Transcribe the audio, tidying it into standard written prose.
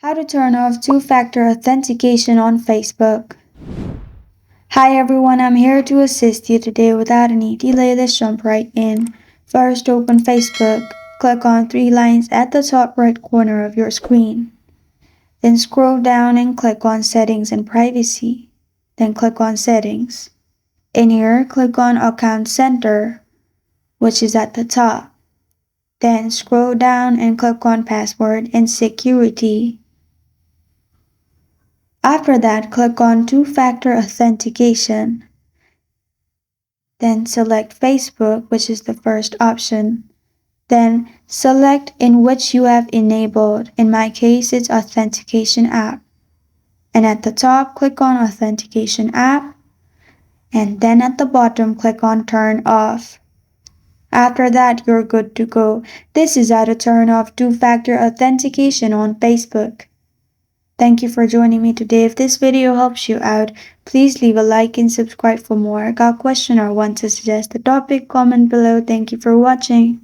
How to turn off two-factor authentication on Facebook. Hi everyone, I'm here to assist you today. Without any delay, let's jump right in. First, open Facebook. Click on three lines at the top right corner of your screen. Then scroll down and click on Settings and Privacy. Then click on Settings. In here, click on Account Center, which is at the top. Then scroll down and click on Password and Security. After that, click on Two-Factor Authentication. Then select Facebook, which is the first option. Then select in which you have enabled. In my case, it's Authentication app. And at the top, click on Authentication app. And then at the bottom, click on Turn off. After that, you're good to go. This is how to turn off two-factor authentication on Facebook. Thank you for joining me today. If this video helps you out, please leave a like and subscribe for more. Got a question or want to suggest a topic? Comment below. Thank you for watching.